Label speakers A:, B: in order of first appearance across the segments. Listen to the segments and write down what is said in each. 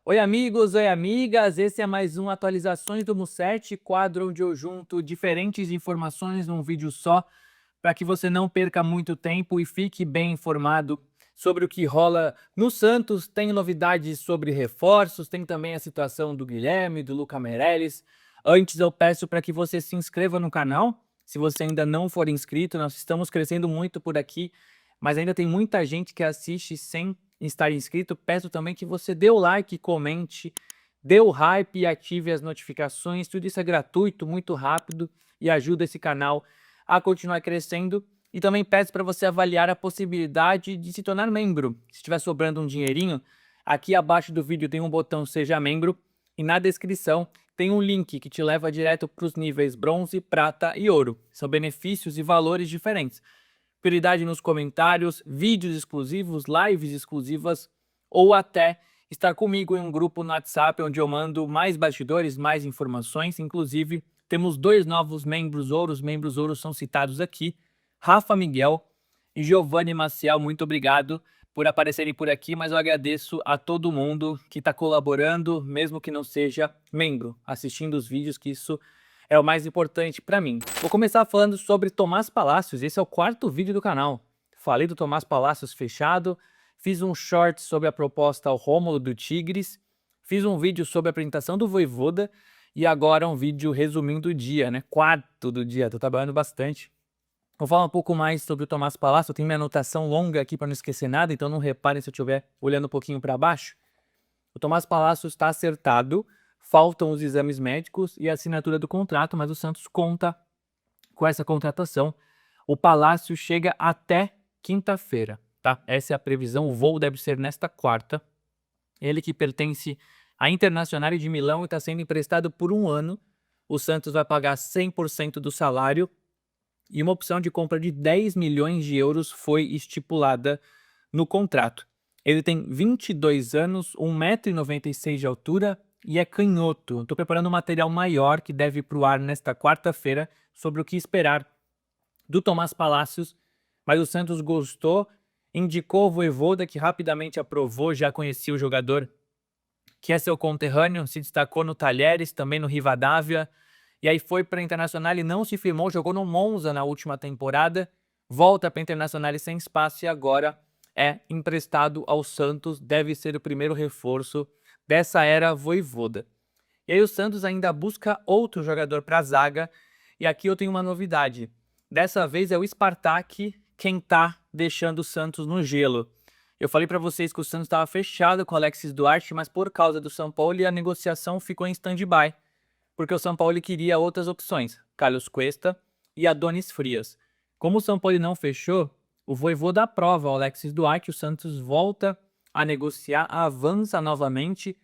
A: Oi amigos, oi amigas, esse é mais um Atualizações do Musset, quadro onde eu junto diferentes informações num vídeo só, para que você não perca muito tempo e fique bem informado sobre o que rola no Santos. Tem novidades sobre reforços, tem também a situação do Guilherme, do Luca Meireles. Antes eu peço para que você se inscreva no canal, se você ainda não for inscrito. Nós estamos crescendo muito por aqui, mas ainda tem muita gente que assiste sem estar inscrito. Peço também que você dê o like, comente, dê o hype e ative as notificações. Tudo isso é gratuito, muito rápido e ajuda esse canal a continuar crescendo. E também peço para você avaliar a possibilidade de se tornar membro. Se estiver sobrando um dinheirinho, aqui abaixo do vídeo tem um botão Seja Membro e na descrição tem um link que te leva direto para os níveis bronze, prata e ouro. São benefícios e valores diferentes. Prioridade nos comentários, vídeos exclusivos, lives exclusivas ou até estar comigo em um grupo no WhatsApp onde eu mando mais bastidores, mais informações. Inclusive, temos dois novos membros ouros. Membros ouros são citados aqui, Rafa Miguel e Giovanni Maciel. Muito obrigado por aparecerem por aqui, mas eu agradeço a todo mundo que está colaborando, mesmo que não seja membro, assistindo os vídeos, que isso é o mais importante para mim. Vou começar falando sobre Thomaz Palacios. Esse é o quarto vídeo do canal. Falei do Thomaz Palacios fechado, fiz um short sobre a proposta ao Rômulo do Tigres, fiz um vídeo sobre a apresentação do Vojvoda e agora um vídeo resumindo o dia, né? Quarto do dia, tô trabalhando bastante. Vou falar um pouco mais sobre o Thomaz Palacios. Eu tenho minha anotação longa aqui para não esquecer nada, então não reparem se eu estiver olhando um pouquinho para baixo. O Thomaz Palacios está acertado, faltam os exames médicos e a assinatura do contrato, mas o Santos conta com essa contratação. O Palacios chega até quinta-feira, tá? Essa é a previsão, o voo deve ser nesta quarta. Ele que pertence à Internacional de Milão e está sendo emprestado por um ano. O Santos vai pagar 100% do salário e uma opção de compra de 10 milhões de euros foi estipulada no contrato. Ele tem 22 anos, 1,96 m de altura e é canhoto. Estou preparando um material maior que deve ir para o ar nesta quarta-feira sobre o que esperar do Thomaz Palacios, mas o Santos gostou, indicou o Vojvoda, que rapidamente aprovou, já conhecia o jogador, que é seu conterrâneo, se destacou no Talheres, também no Rivadavia, e aí foi para a Internacional e não se firmou, jogou no Monza na última temporada, volta para a Internacional sem espaço e agora é emprestado ao Santos, deve ser o primeiro reforço dessa era Vojvoda. E aí o Santos ainda busca outro jogador para a zaga, e aqui eu tenho uma novidade. Dessa vez é o Spartak quem tá deixando o Santos no gelo. Eu falei para vocês que o Santos estava fechado com o Alexis Duarte, mas por causa do São Paulo a negociação ficou em stand-by, porque o São Paulo queria outras opções, Carlos Cuesta e Adonis Frias. Como o São Paulo não fechou, o Vojvoda aprova o Alexis Duarte, o Santos volta a negociar, avança novamente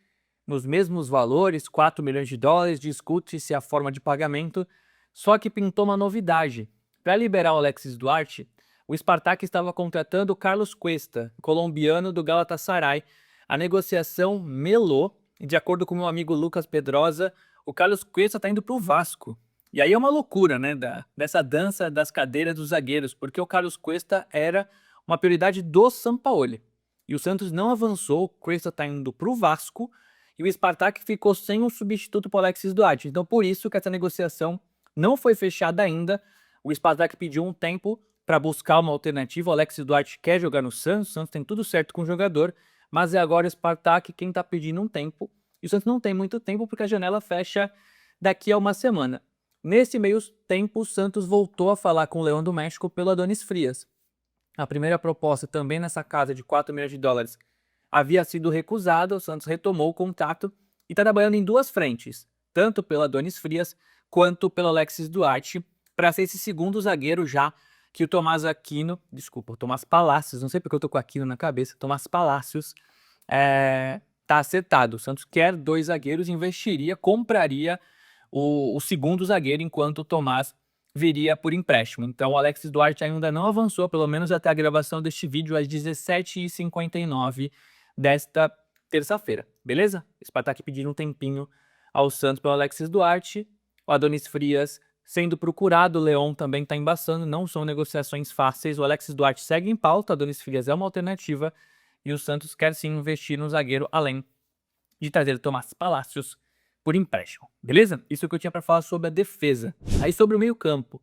A: nos mesmos valores, 4 milhões de dólares, discute-se a forma de pagamento, só que pintou uma novidade. Para liberar o Alexis Duarte, o Spartak estava contratando o Carlos Cuesta, colombiano do Galatasaray. A negociação melou e, de acordo com meu amigo Lucas Pedrosa, o Carlos Cuesta está indo para o Vasco. E aí é uma loucura, né, dessa dança das cadeiras dos zagueiros, porque o Carlos Cuesta era uma prioridade do Sampaoli. E o Santos não avançou, o Cuesta está indo para o Vasco e o Spartak ficou sem um substituto para o Alexis Duarte. Então por isso que essa negociação não foi fechada ainda. O Spartak pediu um tempo para buscar uma alternativa. O Alexis Duarte quer jogar no Santos, o Santos tem tudo certo com o jogador, mas é agora o Spartak quem está pedindo um tempo. E o Santos não tem muito tempo porque a janela fecha daqui a uma semana. Nesse meio tempo, o Santos voltou a falar com o Leão do México pelo Adonis Frias. A primeira proposta, também nessa casa de 4 milhões de dólares, havia sido recusada. O Santos retomou o contato e está trabalhando em duas frentes, tanto pelo Adonis Frias quanto pelo Alexis Duarte, para ser esse segundo zagueiro já que o Thomaz Palacios, não sei porque eu tô com Aquino na cabeça, Thomaz Palacios, tá acertado. O Santos quer dois zagueiros, investiria, compraria o segundo zagueiro, enquanto o Thomaz viria por empréstimo. Então o Alexis Duarte ainda não avançou, pelo menos até a gravação deste vídeo, às 17h59 desta terça-feira, beleza? O Spartak pedindo um tempinho ao Santos pelo Alexis Duarte, o Adonis Frias sendo procurado, o Leão também está embaçando, não são negociações fáceis. O Alexis Duarte segue em pauta, o Adonis Frias é uma alternativa e o Santos quer sim investir no zagueiro além de trazer o Tomás Palacios por empréstimo, beleza? Isso é o que eu tinha para falar sobre a defesa. Aí sobre o meio-campo,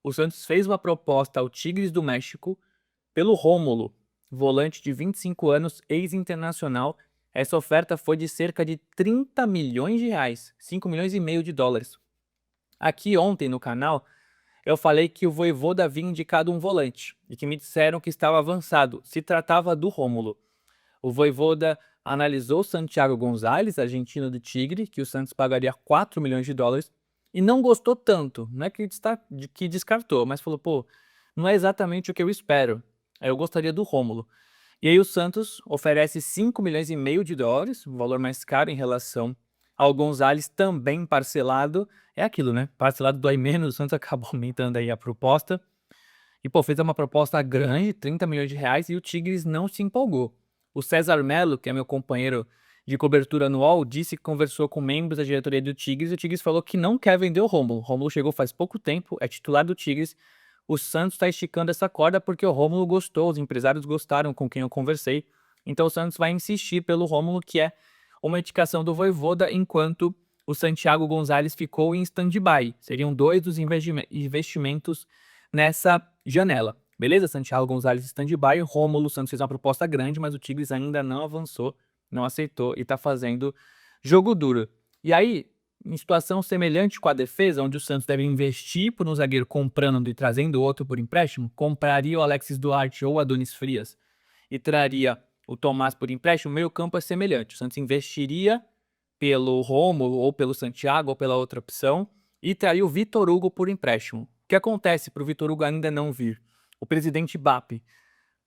A: o Santos fez uma proposta ao Tigres do México pelo Rômulo, volante de 25 anos, ex-internacional. Essa oferta foi de cerca de 30 milhões de reais, 5 milhões e meio de dólares. Aqui ontem no canal, eu falei que o Vojvoda havia indicado um volante e que me disseram que estava avançado. Se tratava do Rômulo. O Vojvoda analisou Santiago Gonzalez, argentino do Tigre, que o Santos pagaria 4 milhões de dólares, e não gostou tanto. Não é que descartou, mas falou, pô, não é exatamente o que eu espero. Eu gostaria do Rômulo. E aí o Santos oferece 5 milhões e meio de dólares, um valor mais caro em relação ao Gonzalez, também parcelado. É aquilo, né? Parcelado dói menos, o Santos acabou aumentando aí a proposta. E, pô, fez uma proposta grande, 30 milhões de reais, e o Tigres não se empolgou. O César Melo, que é meu companheiro de cobertura no UOL, disse que conversou com membros da diretoria do Tigres, e o Tigres falou que não quer vender o Rômulo. O Rômulo chegou faz pouco tempo, é titular do Tigres. O Santos está esticando essa corda porque o Rômulo gostou, os empresários gostaram com quem eu conversei. Então o Santos vai insistir pelo Rômulo, que é uma indicação do Vojvoda, enquanto o Santiago Gonzalez ficou em stand-by. Seriam 2 dos investimentos nessa janela. Beleza? Santiago Gonzalez stand-by, Rômulo, o Santos fez uma proposta grande, mas o Tigres ainda não avançou, não aceitou e está fazendo jogo duro. E aí, em situação semelhante com a defesa, onde o Santos deve investir por um zagueiro comprando e trazendo outro por empréstimo, compraria o Alexis Duarte ou o Adonis Frias e traria o Tomás por empréstimo, o meio campo é semelhante. O Santos investiria pelo Rômulo ou pelo Santiago ou pela outra opção e traria o Vitor Hugo por empréstimo. O que acontece para o Vitor Hugo ainda não vir? O presidente BAP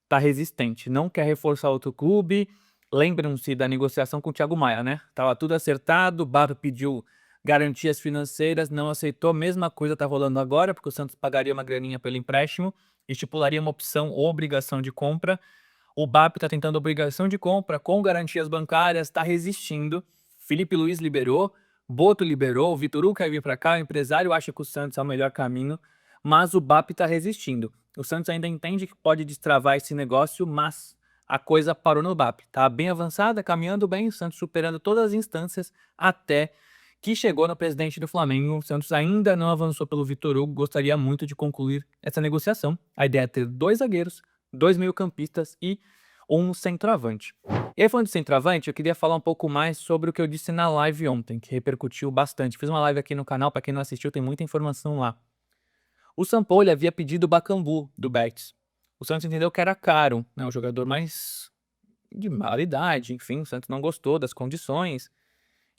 A: está resistente, não quer reforçar outro clube. Lembram-se da negociação com o Thiago Maia, né? Tava tudo acertado, o BAP pediu garantias financeiras, não aceitou. Mesma coisa tá rolando agora, porque o Santos pagaria uma graninha pelo empréstimo, estipularia uma opção ou obrigação de compra. O BAP está tentando obrigação de compra com garantias bancárias, está resistindo. Felipe Luiz liberou, Boto liberou, o Vitor Hugo quer vir para cá, o empresário acha que o Santos é o melhor caminho, mas o BAP está resistindo. O Santos ainda entende que pode destravar esse negócio, mas a coisa parou no BAP. Tá bem avançada, caminhando bem, o Santos superando todas as instâncias até que chegou no presidente do Flamengo. O Santos ainda não avançou pelo Vitor Hugo, gostaria muito de concluir essa negociação. A ideia é ter 2 zagueiros, 2 meio-campistas e um centroavante. E aí, falando de centroavante, eu queria falar um pouco mais sobre o que eu disse na live ontem, que repercutiu bastante. Fiz uma live aqui no canal, para quem não assistiu, tem muita informação lá. O Sampaoli havia pedido o Bakambu, do Betis. O Santos entendeu que era caro, né, um jogador mais de maior idade, enfim, o Santos não gostou das condições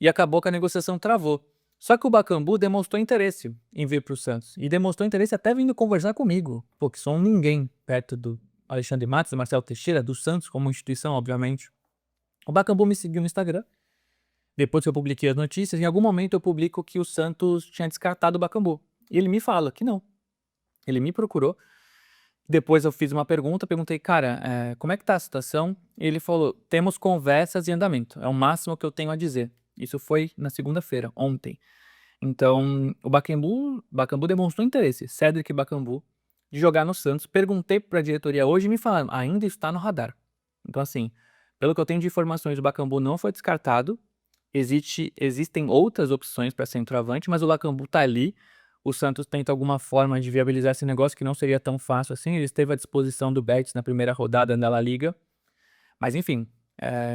A: e acabou que a negociação travou. Só que o Bakambu demonstrou interesse em vir para o Santos e demonstrou interesse até vindo conversar comigo, pô, que sou um ninguém perto do Alexandre Matos, do Marcelo Teixeira, do Santos como instituição, obviamente. O Bakambu me seguiu no Instagram. Depois que eu publiquei as notícias, em algum momento eu publico que o Santos tinha descartado o Bakambu. E ele me fala que não. Ele me procurou. Depois eu fiz uma pergunta, perguntei, cara, como é que tá a situação? E ele falou, temos conversas em andamento. É o máximo que eu tenho a dizer. Isso foi na segunda-feira, ontem. Então, o Bakambu demonstrou interesse, Cédric Bakambu, de jogar no Santos. Perguntei para a diretoria hoje e me falaram, ainda está no radar. Então, assim, pelo que eu tenho de informações, o Bakambu não foi descartado. Existem outras opções para centroavante, mas o Bakambu tá ali. O Santos tenta alguma forma de viabilizar esse negócio que não seria tão fácil assim. Ele esteve à disposição do Betis na primeira rodada da La Liga. Mas enfim,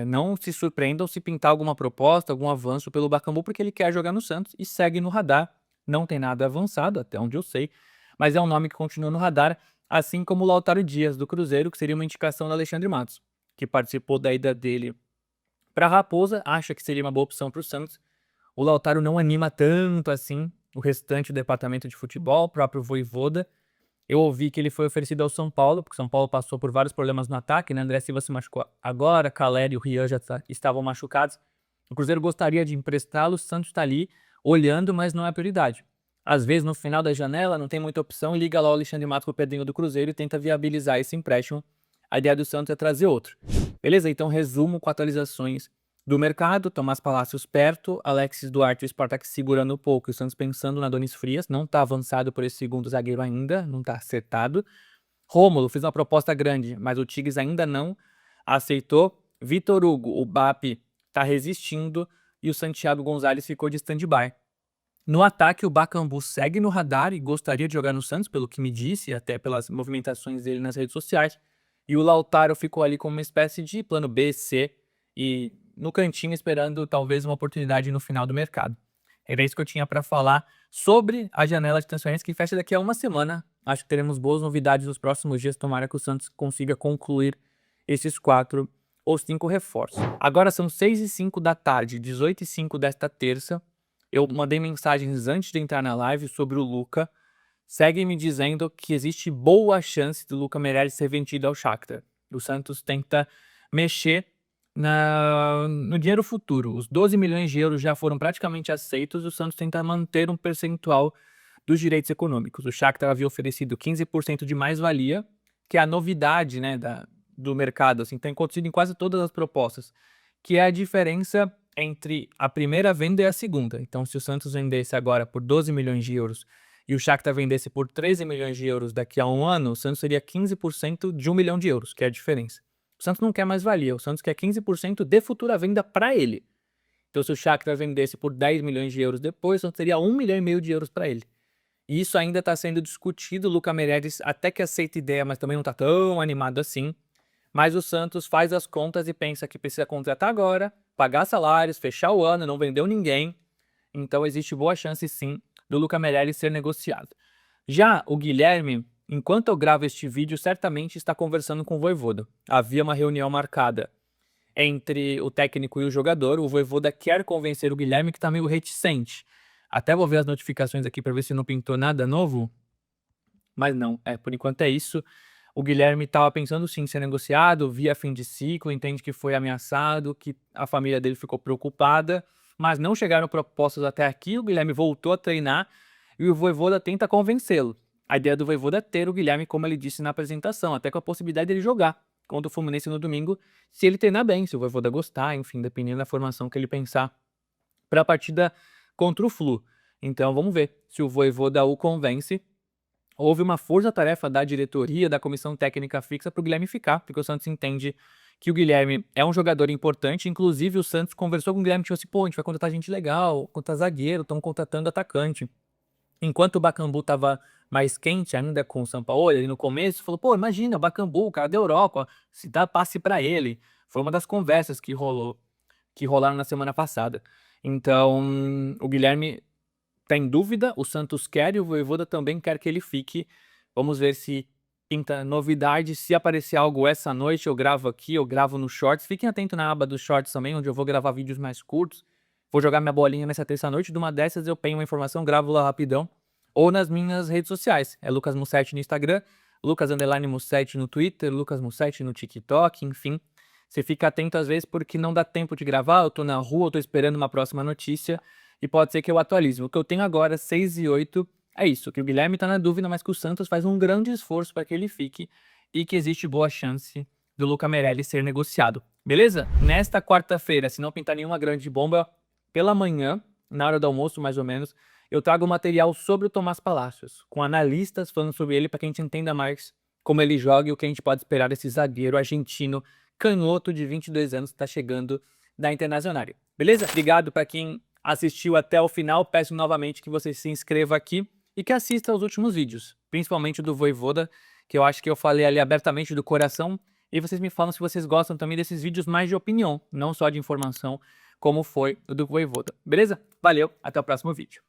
A: não se surpreendam se pintar alguma proposta, algum avanço pelo Bakambu, porque ele quer jogar no Santos e segue no radar. Não tem nada avançado, até onde eu sei, mas é um nome que continua no radar, assim como o Lautaro Dias, do Cruzeiro, que seria uma indicação do Alexandre Matos, que participou da ida dele para a Raposa, acha que seria uma boa opção para o Santos. O Lautaro não anima tanto assim o restante do departamento de futebol, o próprio Vojvoda. Eu ouvi que ele foi oferecido ao São Paulo, porque o São Paulo passou por vários problemas no ataque, né? André Silva se machucou agora, Caleri e o Rian já estavam machucados. O Cruzeiro gostaria de emprestá-lo, o Santos está ali olhando, mas não é prioridade. Às vezes, no final da janela, não tem muita opção, e liga lá o Alexandre Matos pro Pedrinho do Cruzeiro e tenta viabilizar esse empréstimo. A ideia do Santos é trazer outro. Beleza? Então, resumo com atualizações do mercado. Tomás Palacios perto, Alexis Duarte e o Spartak segurando um pouco. O Santos pensando na Adonis Frias, não está avançado por esse segundo zagueiro ainda, não está acertado. Rômulo fez uma proposta grande, mas o Tigres ainda não aceitou. Vitor Hugo, o BAP está resistindo e o Santiago Gonzalez ficou de stand-by. No ataque, o Bakambu segue no radar e gostaria de jogar no Santos, pelo que me disse, até pelas movimentações dele nas redes sociais. E o Lautaro ficou ali como uma espécie de plano B, C, e no cantinho esperando talvez uma oportunidade no final do mercado. Era isso que eu tinha para falar sobre a janela de transferências que fecha daqui a uma semana. Acho que teremos boas novidades nos próximos dias. Tomara que o Santos consiga concluir esses 4 ou 5 reforços. Agora são 6h05 da tarde, 18h05 desta terça. Eu mandei mensagens antes de entrar na live sobre o Luca. Seguem me dizendo que existe boa chance do Luca Meireles ser vendido ao Shakhtar. O Santos tenta mexer no dinheiro futuro. Os 12 milhões de euros já foram praticamente aceitos. O Santos tenta manter um percentual dos direitos econômicos. O Shakhtar havia oferecido 15% de mais-valia, que é a novidade, né, do mercado. Assim, tem acontecido em quase todas as propostas, que é a diferença entre a primeira venda e a segunda. Então, se o Santos vendesse agora por 12 milhões de euros e o Shakhtar vendesse por 13 milhões de euros daqui a um ano, o Santos seria 15% de 1 milhão de euros, que é a diferença. O Santos não quer mais valia, o Santos quer 15% de futura venda para ele. Então, se o Shakhtar vendesse por 10 milhões de euros depois, o Santos teria 1,5 milhão de euros para ele. E isso ainda está sendo discutido. O Luca Meireles até que aceita a ideia, mas também não está tão animado assim. Mas o Santos faz as contas e pensa que precisa contratar agora, pagar salários, fechar o ano, não vendeu ninguém. Então existe boa chance sim do Luca Meireles ser negociado. Já o Guilherme, enquanto eu gravo este vídeo, certamente está conversando com o Vojvoda. Havia uma reunião marcada entre o técnico e o jogador. O Vojvoda quer convencer o Guilherme, que está meio reticente. Até vou ver as notificações aqui para ver se não pintou nada novo. Mas não, por enquanto é isso. O Guilherme estava pensando sim em ser negociado, via fim de ciclo, entende que foi ameaçado, que a família dele ficou preocupada, mas não chegaram propostas até aqui. O Guilherme voltou a treinar e o Vojvoda tenta convencê-lo. A ideia do Vojvoda é ter o Guilherme, como ele disse na apresentação, até com a possibilidade dele jogar contra o Fluminense no domingo, se ele treinar bem, se o Vojvoda gostar, enfim, dependendo da formação que ele pensar para a partida contra o Flu. Então vamos ver se o Vojvoda o convence. Houve uma força-tarefa da diretoria, da comissão técnica fixa para o Guilherme ficar, porque o Santos entende que o Guilherme é um jogador importante. Inclusive o Santos conversou com o Guilherme e falou assim, pô, a gente vai contratar gente legal, contratar zagueiro, estão contratando atacante. Enquanto o Bakambu estava mais quente ainda com o Sampaoli, ali no começo, falou, pô, imagina, o Bakambu, o cara da Europa, se dá passe para ele. Foi uma das conversas que rolaram na semana passada. Então, o Guilherme tem dúvida, o Santos quer e o Vojvoda também quer que ele fique. Vamos ver se pinta novidade. Se aparecer algo essa noite, eu gravo aqui, eu gravo no Shorts. Fiquem atentos na aba dos Shorts também, onde eu vou gravar vídeos mais curtos. Vou jogar minha bolinha nessa terça-noite. De uma dessas eu penho uma informação, gravo lá rapidão. Ou nas minhas redes sociais. É Lucas Mussetti no Instagram, Lucas_Mussetti no Twitter, Lucas Mussetti no TikTok, enfim. Você fica atento às vezes porque não dá tempo de gravar, eu tô na rua, eu tô esperando uma próxima notícia e pode ser que eu atualize. O que eu tenho agora, 6h08, é isso, que o Guilherme tá na dúvida, mas que o Santos faz um grande esforço para que ele fique e que existe boa chance do Luca Meireles ser negociado. Beleza? Nesta quarta-feira, se não pintar nenhuma grande bomba, pela manhã, na hora do almoço mais ou menos, eu trago material sobre o Tomás Palacios, com analistas falando sobre ele para que a gente entenda mais como ele joga e o que a gente pode esperar desse zagueiro argentino canhoto de 22 anos que está chegando da Internacional. Beleza? Obrigado para quem assistiu até o final. Peço novamente que você se inscreva aqui e que assista aos últimos vídeos, principalmente do Vojvoda, que eu acho que eu falei ali abertamente do coração. E vocês me falam se vocês gostam também desses vídeos mais de opinião, não só de informação, como foi o do Vojvoda. Beleza? Valeu, até o próximo vídeo.